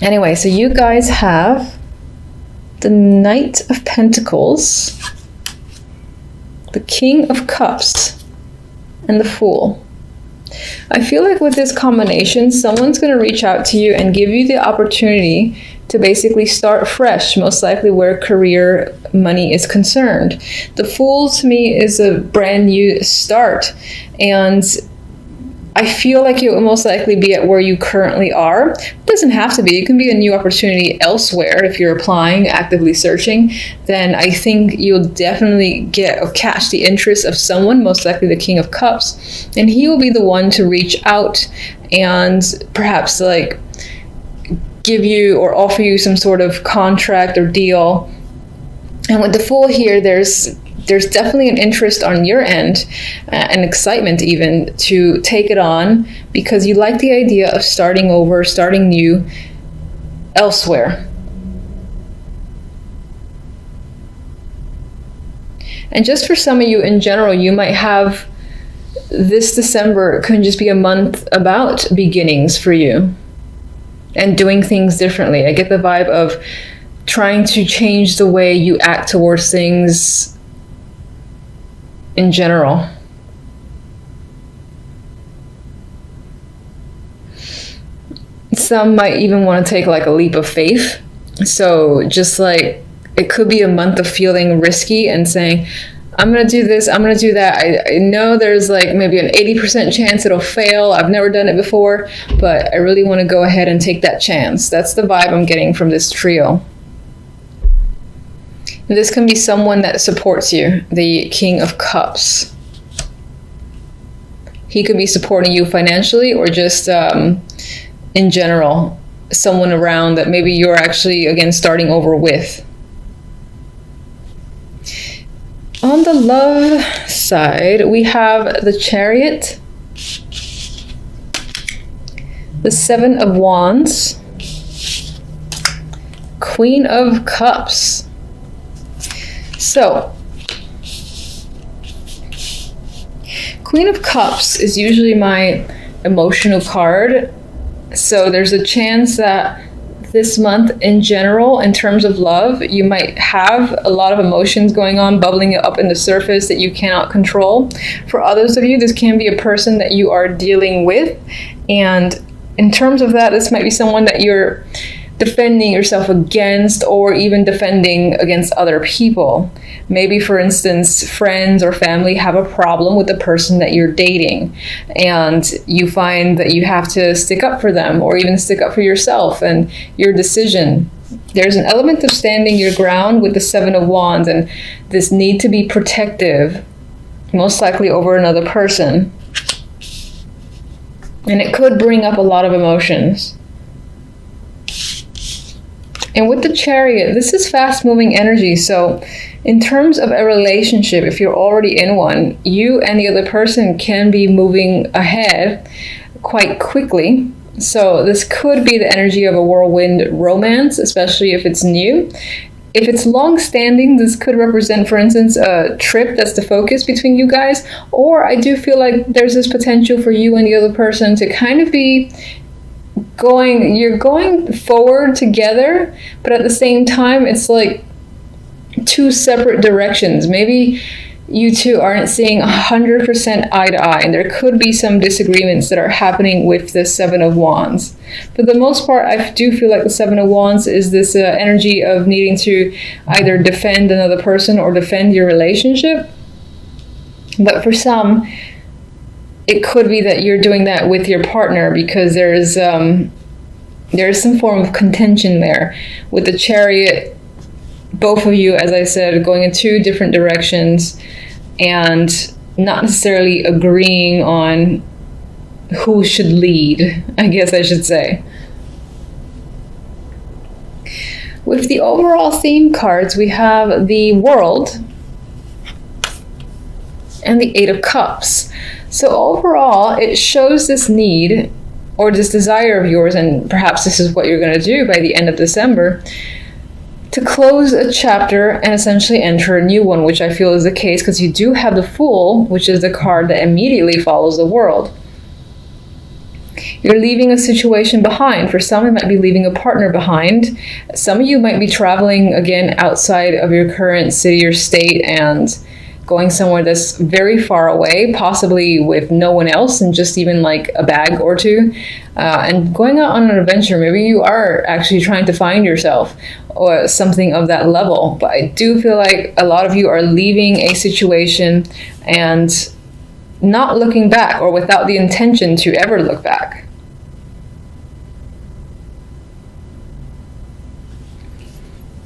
Anyway, so you guys have the Knight of Pentacles, the King of Cups, and the Fool. I feel like with this combination, someone's going to reach out to you and give you the opportunity to basically start fresh, most likely where career money is concerned. The Fool to me is a brand new start, and I feel like you'll most likely be at where you currently are. It doesn't have to be. It can be a new opportunity elsewhere. If you're applying, actively searching, then I think you'll definitely get or catch the interest of someone, most likely the King of Cups, and he will be the one to reach out and perhaps like give you or offer you some sort of contract or deal. And with the Fool here, there's definitely an interest on your end, and excitement even, to take it on because you like the idea of starting over, starting new elsewhere. And just for some of you in general, you might have this December can just be a month about beginnings for you and doing things differently. I get the vibe of trying to change the way you act towards things in general. Some might even want to take like a leap of faith. So just like it could be a month of feeling risky and saying, I'm going to do this, I'm going to do that. I know there's like maybe an 80% chance it'll fail. I've never done it before, but I really want to go ahead and take that chance. That's the vibe I'm getting from this trio. This can be someone that supports you, the King of Cups. He could be supporting you financially or just in general, someone around that maybe you're actually, again, starting over with. On the love side, we have the Chariot, the Seven of Wands, Queen of Cups. So, Queen of Cups is usually my emotional card. So there's a chance that this month in general, in terms of love, you might have a lot of emotions going on, bubbling up in the surface that you cannot control. For others of you, this can be a person that you are dealing with. And in terms of that, this might be someone that you're defending yourself against, or even defending against other people. Maybe, for instance, friends or family have a problem with the person that you're dating, and you find that you have to stick up for them, or even stick up for yourself and your decision. There's an element of standing your ground with the Seven of Wands, and this need to be protective, most likely over another person. And it could bring up a lot of emotions. And with the Chariot, this is fast-moving energy. So in terms of a relationship, if you're already in one, you and the other person can be moving ahead quite quickly. So this could be the energy of a whirlwind romance, especially if it's new. If it's long-standing, this could represent, for instance, a trip that's the focus between you guys. Or I do feel like there's this potential for you and the other person to kind of be you're going forward together, but at the same time, it's like two separate directions. Maybe you two aren't seeing 100% eye to eye, and there could be some disagreements that are happening with the Seven of Wands. For the most part, I do feel like the Seven of Wands is this energy of needing to either defend another person or defend your relationship. But for some, it could be that you're doing that with your partner because there's some form of contention there. With the Chariot, both of you, as I said, going in two different directions and not necessarily agreeing on who should lead, I guess I should say. With the overall theme cards, we have the World and the Eight of Cups. So overall, it shows this need or this desire of yours, and perhaps this is what you're going to do by the end of December, to close a chapter and essentially enter a new one, which I feel is the case because you do have the Fool, which is the card that immediately follows the World. You're leaving a situation behind. For some, it might be leaving a partner behind. Some of you might be traveling, again, outside of your current city or state and going somewhere that's very far away, possibly with no one else and just even like a bag or two, and going out on an adventure. Maybe you are actually trying to find yourself or something of that level. But I do feel like a lot of you are leaving a situation and not looking back, or without the intention to ever look back.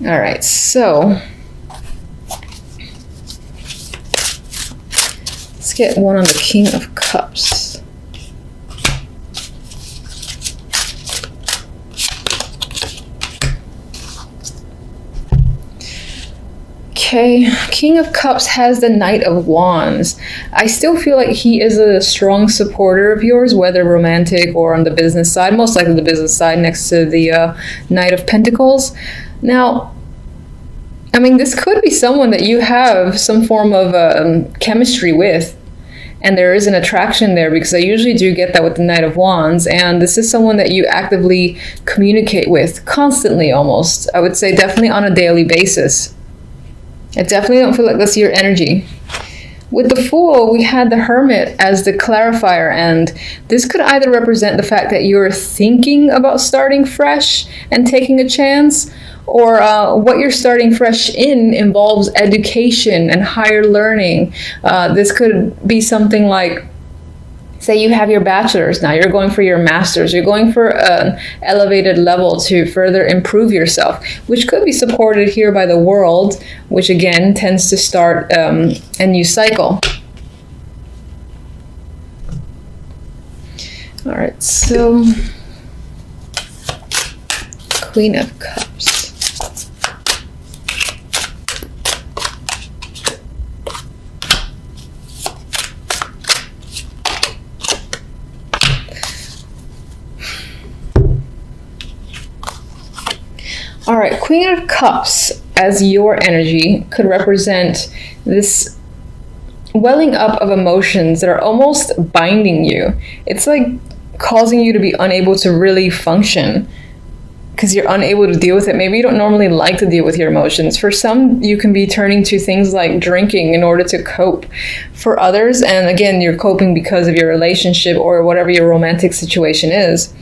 All right, so let's get one on the King of Cups. Okay, King of Cups has the Knight of Wands. I still feel like he is a strong supporter of yours, whether romantic or on the business side, most likely the business side next to the Knight of Pentacles. Now, I mean, this could be someone that you have some form of chemistry with, and there is an attraction there, because I usually do get that with the Knight of Wands, and this is someone that you actively communicate with constantly, almost. I would say definitely on a daily basis. I definitely don't feel like that's your energy. With the Fool, we had the Hermit as the clarifier, and this could either represent the fact that you're thinking about starting fresh and taking a chance, or what you're starting fresh in involves education and higher learning. This could be something like, say you have your bachelor's, now you're going for your master's, you're going for an elevated level to further improve yourself, which could be supported here by the World, which again tends to start a new cycle. All right, so Queen of Cups. All right, Queen of Cups as your energy could represent this welling up of emotions that are almost binding you. It's like causing you to be unable to really function because you're unable to deal with it. Maybe you don't normally like to deal with your emotions. For some, you can be turning to things like drinking in order to cope. For others, and again, you're coping because of your relationship or whatever your romantic situation is.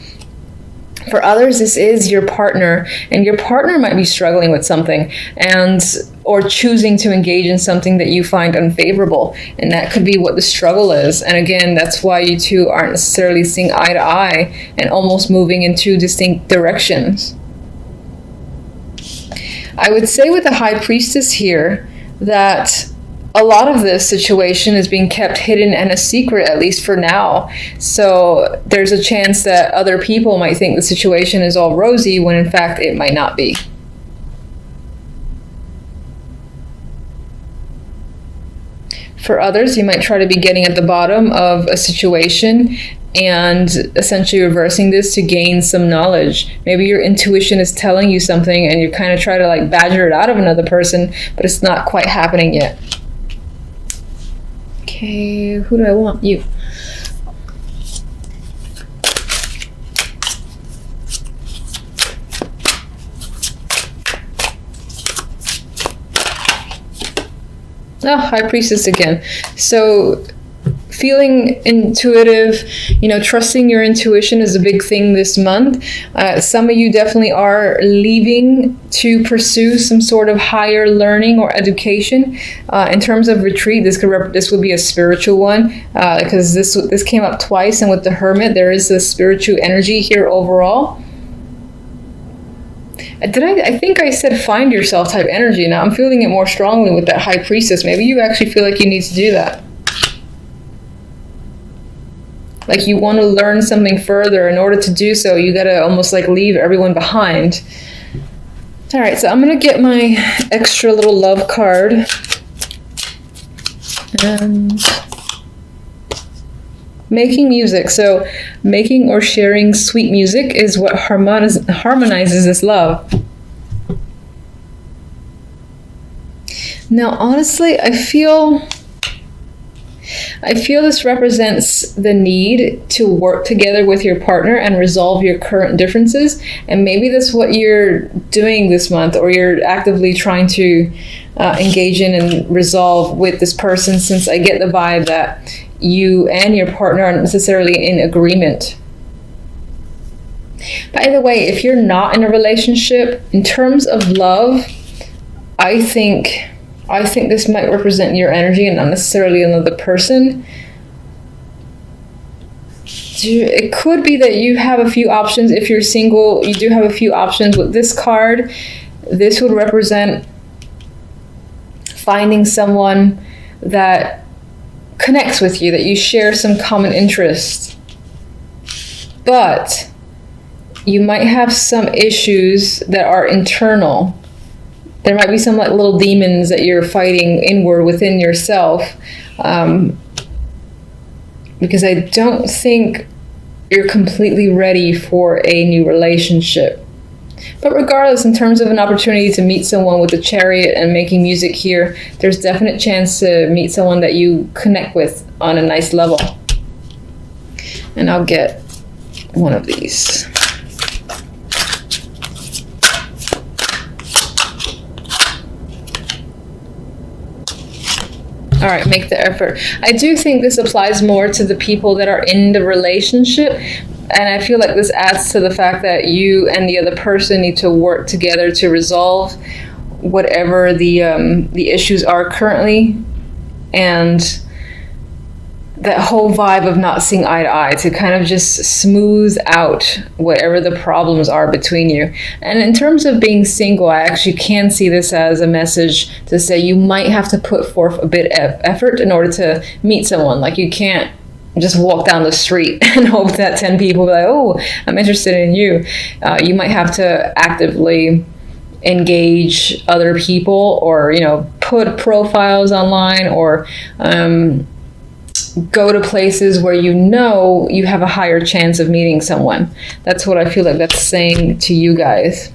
For others, this is your partner, and your partner might be struggling with something or choosing to engage in something that you find unfavorable, and that could be what the struggle is. And again, that's why you two aren't necessarily seeing eye to eye and almost moving in two distinct directions. I would say with the High Priestess here that a lot of this situation is being kept hidden and a secret, at least for now. So there's a chance that other people might think the situation is all rosy when in fact it might not be. For others, you might try to be getting at the bottom of a situation and essentially reversing this to gain some knowledge. Maybe your intuition is telling you something and you kind of try to like badger it out of another person, but it's not quite happening yet. Okay, who do I want? You. Oh, High Priestess again. So feeling intuitive, trusting your intuition is a big thing this month. Some of you definitely are leaving to pursue some sort of higher learning or education. In terms of retreat, this would be a spiritual one, because this came up twice, and with the Hermit, there is a spiritual energy here overall. I think I said find yourself type energy. Now I'm feeling it more strongly with that High Priestess. Maybe you actually feel like you need to do that. Like you want to learn something further. In order to do so, you gotta almost like leave everyone behind. All right, so I'm gonna get my extra little love card. And making music. So making or sharing sweet music is what harmonizes this love. Now, honestly, I feel I feel this represents the need to work together with your partner and resolve your current differences. And maybe that's what you're doing this month, or you're actively trying to engage in and resolve with this person, since I get the vibe that you and your partner aren't necessarily in agreement. By the way, if you're not in a relationship, in terms of love, I think this might represent your energy and not necessarily another person. It could be that you have a few options. If you're single, you do have a few options. With this card, this would represent finding someone that connects with you, that you share some common interests. But you might have some issues that are internal. There might be some like little demons that you're fighting inward within yourself, because I don't think you're completely ready for a new relationship. But regardless, in terms of an opportunity to meet someone with the Chariot and making music here, there's definite chance to meet someone that you connect with on a nice level. And I'll get one of these. All right, make the effort. I do think this applies more to the people that are in the relationship. And I feel like this adds to the fact that you and the other person need to work together to resolve whatever the issues are currently. And that whole vibe of not seeing eye to eye, to kind of just smooth out whatever the problems are between you. And in terms of being single, I actually can see this as a message to say you might have to put forth a bit of effort in order to meet someone. Like, you can't just walk down the street and hope that 10 people be like, oh, I'm interested in you. You might have to actively engage other people, or, you know, put profiles online, or go to places where you know you have a higher chance of meeting someone. That's what I feel like that's saying to you guys.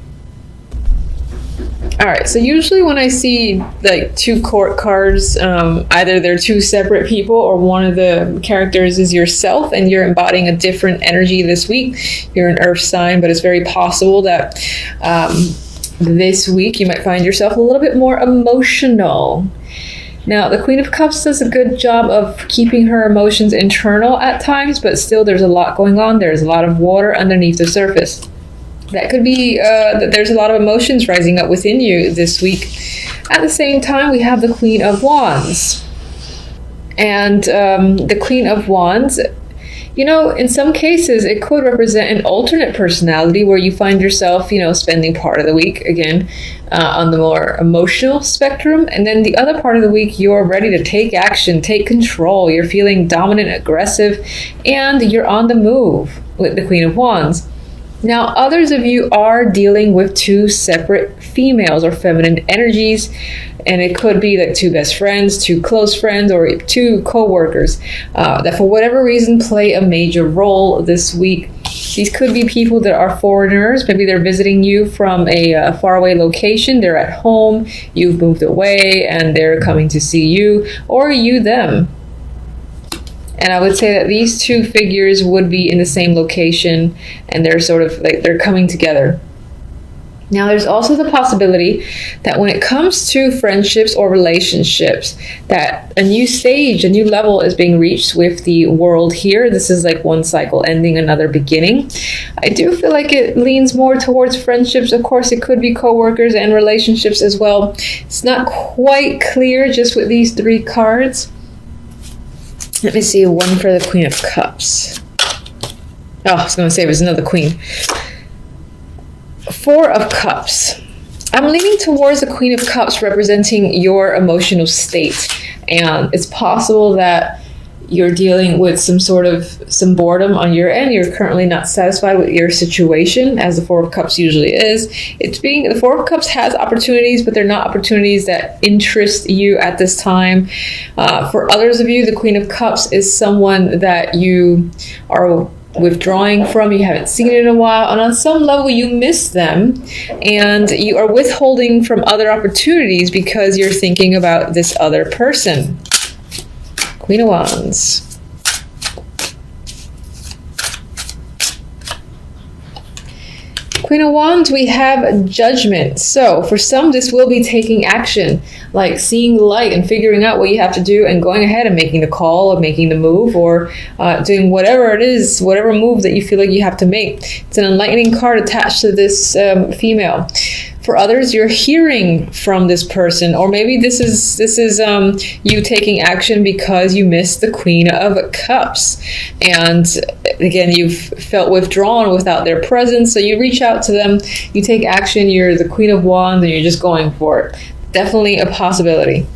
All right, so usually when I see like two court cards, either they're two separate people, or one of the characters is yourself and you're embodying a different energy this week. You're an earth sign, but it's very possible that this week you might find yourself a little bit more emotional. Now, the Queen of Cups does a good job of keeping her emotions internal at times, but still there's a lot going on. There's a lot of water underneath the surface. That could be that there's a lot of emotions rising up within you this week. At the same time, we have the Queen of Wands. And the Queen of Wands, you know, in some cases, it could represent an alternate personality where you find yourself, you know, spending part of the week, again, on the more emotional spectrum. And then the other part of the week, you're ready to take action, take control. You're feeling dominant, aggressive, and you're on the move with the Queen of Wands. Now, others of you are dealing with two separate females or feminine energies, and it could be like two best friends, two close friends, or two co-workers that for whatever reason play a major role this week. These could be people that are foreigners. Maybe they're visiting you from a faraway location. They're at home, you've moved away, and they're coming to see you, or you them. And I would say that these two figures would be in the same location, and they're sort of like they're coming together. Now, there's also the possibility that when it comes to friendships or relationships, that a new stage, a new level is being reached with the world here. This is like one cycle ending, another beginning. I do feel like it leans more towards friendships. Of course, it could be coworkers and relationships as well. It's not quite clear just with these three cards. Let me see, one for the Queen of Cups. Oh, I was going to say it was another queen. Four of Cups. I'm leaning towards the Queen of Cups representing your emotional state. And it's possible that you're dealing with some boredom on your end. You're currently not satisfied with your situation, as the Four of Cups usually is. The Four of Cups has opportunities, but they're not opportunities that interest you at this time. For others of you, the Queen of Cups is someone that you are withdrawing from, you haven't seen it in a while, and on some level you miss them, and you are withholding from other opportunities because you're thinking about this other person. Queen of Wands. Queen of Wands, we have Judgment. So for some, this will be taking action, like seeing the light and figuring out what you have to do and going ahead and making the call or making the move, or doing whatever it is, whatever move that you feel like you have to make. It's an enlightening card attached to this female. For others, you're hearing from this person, or maybe this is you taking action because you missed the Queen of Cups, and again, you've felt withdrawn without their presence. So you reach out to them, you take action. You're the Queen of Wands, and you're just going for it. Definitely a possibility.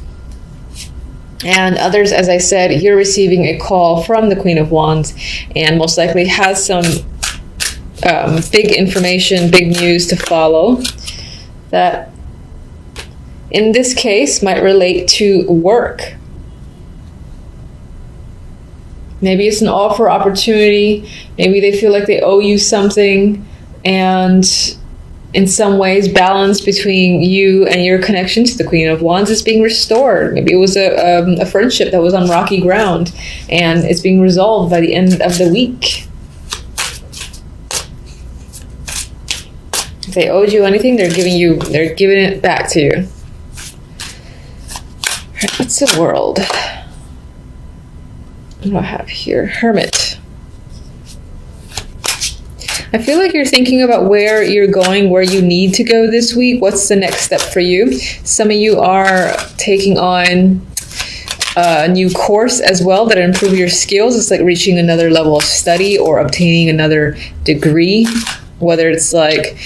And others, as I said, you're receiving a call from the Queen of Wands, and most likely has some big information, big news to follow, that in this case might relate to work. Maybe it's an offer opportunity. Maybe they feel like they owe you something, and in some ways balance between you and your connection to the Queen of Wands is being restored. Maybe it was a friendship that was on rocky ground, and it's being resolved by the end of the week. If they owed you anything, they're giving it back to you. What's the World? What do I have here? Hermit. I feel like you're thinking about where you're going, where you need to go this week. What's the next step for you? Some of you are taking on a new course as well that improve your skills. It's like reaching another level of study or obtaining another degree, whether it's like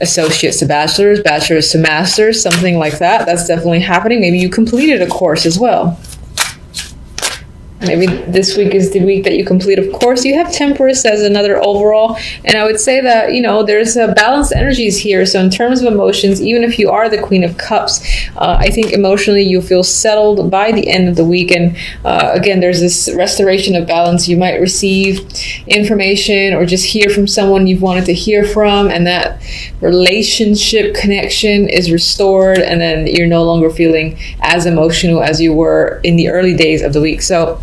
associates to bachelor's, bachelor's to master's, something like that. That's definitely happening. Maybe you completed a course as well. Maybe this week is the week that you complete. Of course, you have Temperance as another overall. And I would say that, there's a balanced energies here. So in terms of emotions, even if you are the Queen of Cups, I think emotionally you'll feel settled by the end of the week. And again, there's this restoration of balance. You might receive information or just hear from someone you've wanted to hear from, and that relationship connection is restored. And then you're no longer feeling as emotional as you were in the early days of the week. So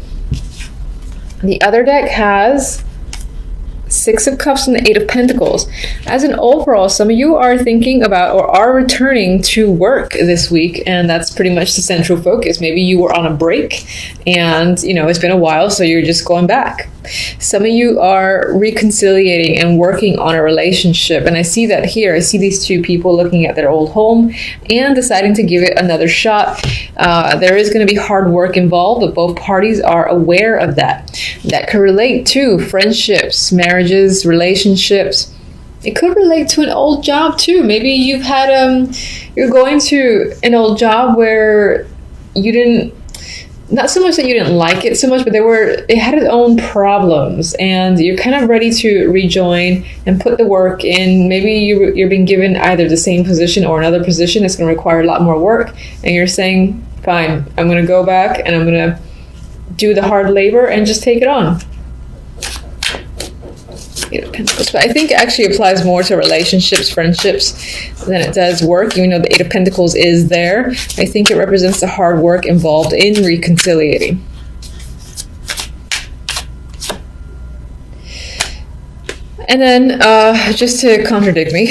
the other deck has Six of Cups and the Eight of Pentacles. As an overall, some of you are thinking about or are returning to work this week, and that's pretty much the central focus. Maybe you were on a break and, it's been a while, so you're just going back. Some of you are reconciliating and working on a relationship, and I see that here. I see these two people looking at their old home and deciding to give it another shot. There is going to be hard work involved, but both parties are aware of that. That could relate to friendships, marriages, relationships. It could relate to an old job too. Maybe you've had you're going to an old job where you didn't, not so much that you didn't like it so much, but it had its own problems, and you're kind of ready to rejoin and put the work in. Maybe you're being given either the same position or another position that's going to require a lot more work, and you're saying, fine, I'm going to go back and I'm going to do the hard labor and just take it on. Eight of Pentacles. But I think it actually applies more to relationships, friendships, than it does work. Even though the Eight of Pentacles is there, I think it represents the hard work involved in reconciliating. And then, just to contradict me,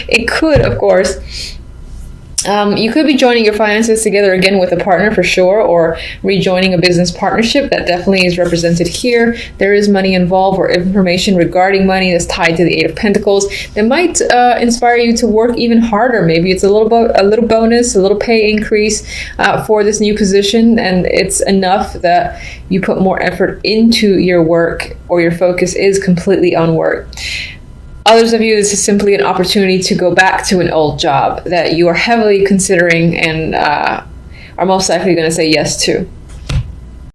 it could, of course, you could be joining your finances together again with a partner for sure, or rejoining a business partnership. That definitely is represented here. There is money involved or information regarding money that's tied to the Eight of Pentacles that might inspire you to work even harder. Maybe it's a little bonus, a little pay increase for this new position, and it's enough that you put more effort into your work, or your focus is completely on work. Others of you, this is simply an opportunity to go back to an old job that you are heavily considering and are most likely going to say yes to.